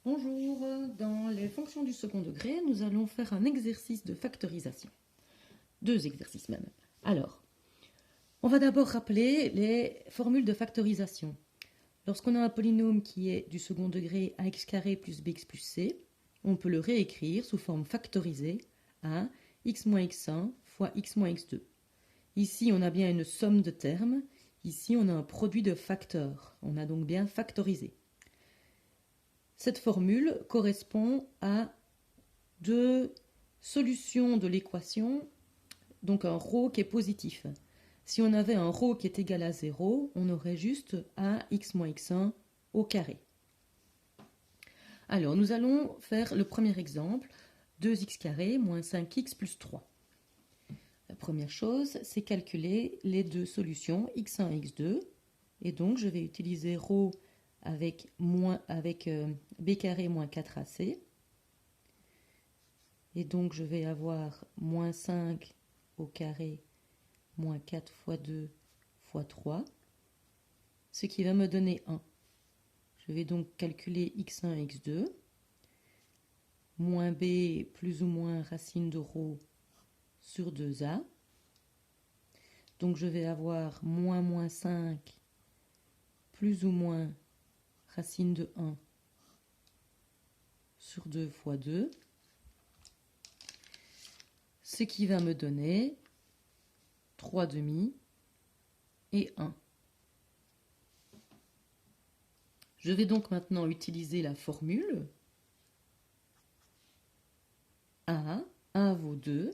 Bonjour, dans les fonctions du second degré, nous allons faire un exercice de factorisation. Deux exercices même. Alors, on va d'abord rappeler les formules de factorisation. Lorsqu'on a un polynôme qui est du second degré ax carré plus bx plus c, on peut le réécrire sous forme factorisée à x moins x1 fois x moins x2. Ici, on a bien une somme de termes. Ici, on a un produit de facteurs. On a donc bien factorisé. Cette formule correspond à deux solutions de l'équation, donc un ρ qui est positif. Si on avait un ρ qui est égal à 0, on aurait juste ax moins x1 au carré. Alors, nous allons faire le premier exemple, 2x carré moins 5x plus 3. La première chose, c'est calculer les deux solutions, x1 et x2. Et donc, je vais utiliser ρ avec b carré moins 4ac. Et donc, je vais avoir moins 5 au carré moins 4 fois 2 fois 3, ce qui va me donner 1. Je vais donc calculer x1 et x2, moins b plus ou moins racine de ρ sur 2a. Donc, je vais avoir moins 5 plus ou moins racine de 1 sur 2 fois 2, ce qui va me donner 3 demi et 1. Je vais donc maintenant utiliser la formule A vaut 2,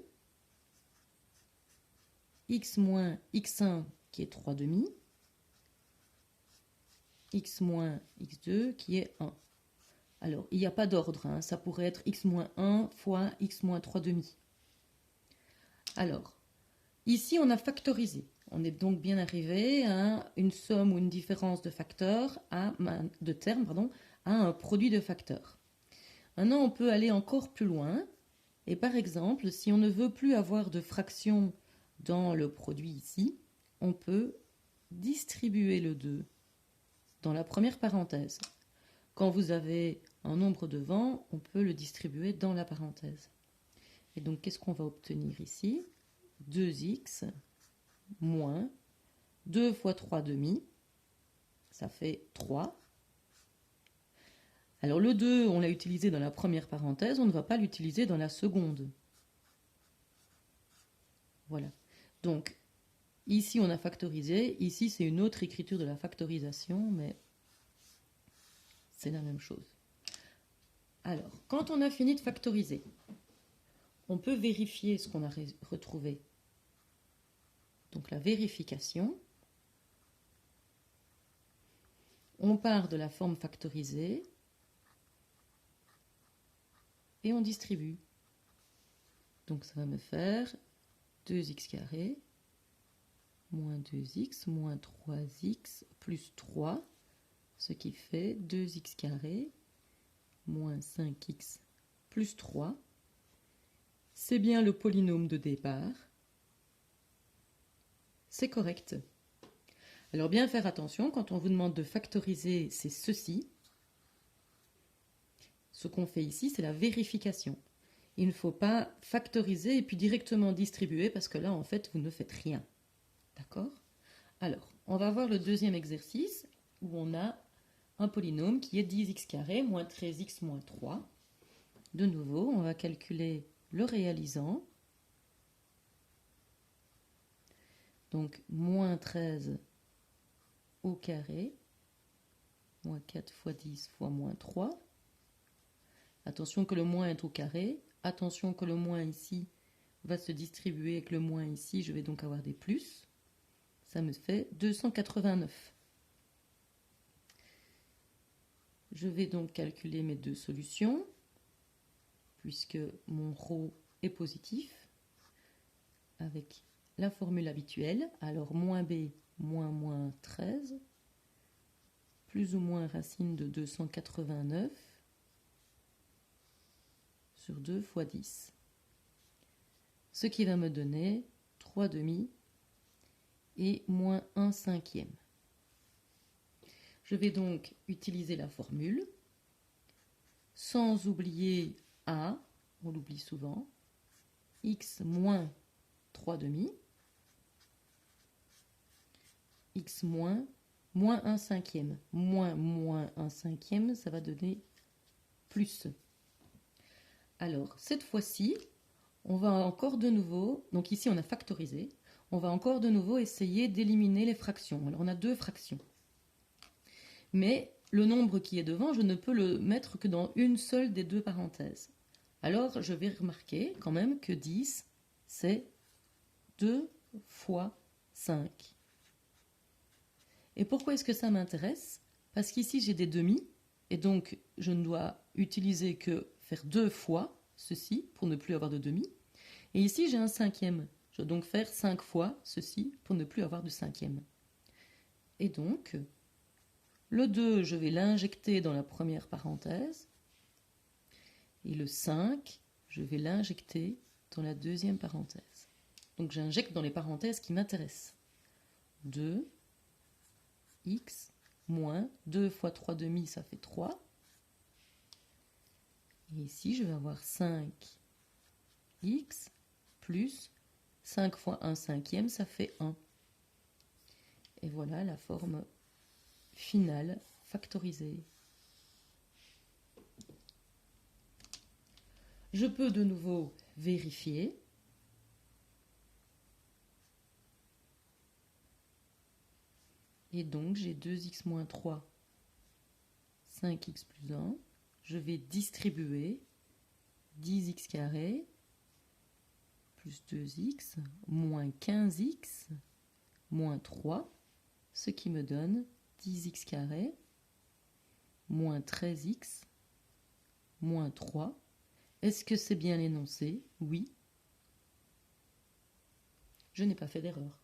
x moins x1 qui est 3 demi, x moins x2 qui est 1. Alors, il n'y a pas d'ordre, ça pourrait être x moins 1 fois x moins 3 demi. Alors, ici on a factorisé. On est donc bien arrivé à une somme ou une différence de facteurs, de termes, à un produit de facteurs. Maintenant, on peut aller encore plus loin. Et par exemple, si on ne veut plus avoir de fraction dans le produit ici, on peut distribuer le 2 dans la première parenthèse. Quand vous avez un nombre devant, on peut le distribuer dans la parenthèse. Et donc, qu'est-ce qu'on va obtenir ici? 2x moins 2 fois 3 demi, ça fait 3. Alors le 2, on l'a utilisé dans la première parenthèse, on ne va pas l'utiliser dans la seconde. Voilà. Donc, ici, on a factorisé. Ici, c'est une autre écriture de la factorisation, mais c'est la même chose. Alors, quand on a fini de factoriser, on peut vérifier ce qu'on a retrouvé. Donc, la vérification. On part de la forme factorisée et on distribue. Donc, ça va me faire 2x carré moins 2x moins 3x plus 3, ce qui fait 2x carré moins 5x plus 3. C'est bien le polynôme de départ. C'est correct. Alors bien faire attention, quand on vous demande de factoriser, c'est ceci. Ce qu'on fait ici, c'est la vérification. Il ne faut pas factoriser et puis directement distribuer parce que là, en fait, vous ne faites rien. D'accord? Alors, on va voir le deuxième exercice où on a un polynôme qui est 10x carré moins 13x moins 3. De nouveau, on va calculer le réalisant. Donc, moins 13 au carré, moins 4 fois 10 fois moins 3. Attention que le moins est au carré. Attention que le moins ici va se distribuer avec le moins ici. Je vais donc avoir des plus. Ça me fait 289. Je vais donc calculer mes deux solutions, puisque mon ρ est positif, avec la formule habituelle. Alors, moins b moins 13, plus ou moins racine de 289 sur 2 fois 10. Ce qui va me donner 3 demi et moins 1 cinquième. Je vais donc utiliser la formule sans oublier a, on l'oublie souvent, x moins 3 demi, x moins 1 cinquième. Moins 1 cinquième, ça va donner plus. Alors, cette fois-ci, on va encore de nouveau, donc ici on a factorisé, on va encore de nouveau essayer d'éliminer les fractions. Alors on a deux fractions. Mais le nombre qui est devant, je ne peux le mettre que dans une seule des deux parenthèses. Alors je vais remarquer quand même que 10, c'est 2 fois 5. Et pourquoi est-ce que ça m'intéresse? Parce qu'ici j'ai des demi, et donc je ne dois utiliser que faire 2 fois ceci pour ne plus avoir de demi. Et ici j'ai un cinquième, je dois donc faire 5 fois ceci pour ne plus avoir de cinquième. Et donc, le 2, je vais l'injecter dans la première parenthèse, et le 5, je vais l'injecter dans la deuxième parenthèse. Donc j'injecte dans les parenthèses qui m'intéressent. 2, x, moins 2 fois 3 demi, ça fait 3. Et ici, je vais avoir 5x plus 5 fois 1 cinquième, ça fait 1. Et voilà la forme finale factorisée. Je peux de nouveau vérifier. Et donc, j'ai 2x moins 3, 5x plus 1. Je vais distribuer 10x carré plus 2x moins 15x moins 3, ce qui me donne 10x carré moins 13x moins 3. Est-ce que c'est bien l'énoncé? Oui. Je n'ai pas fait d'erreur.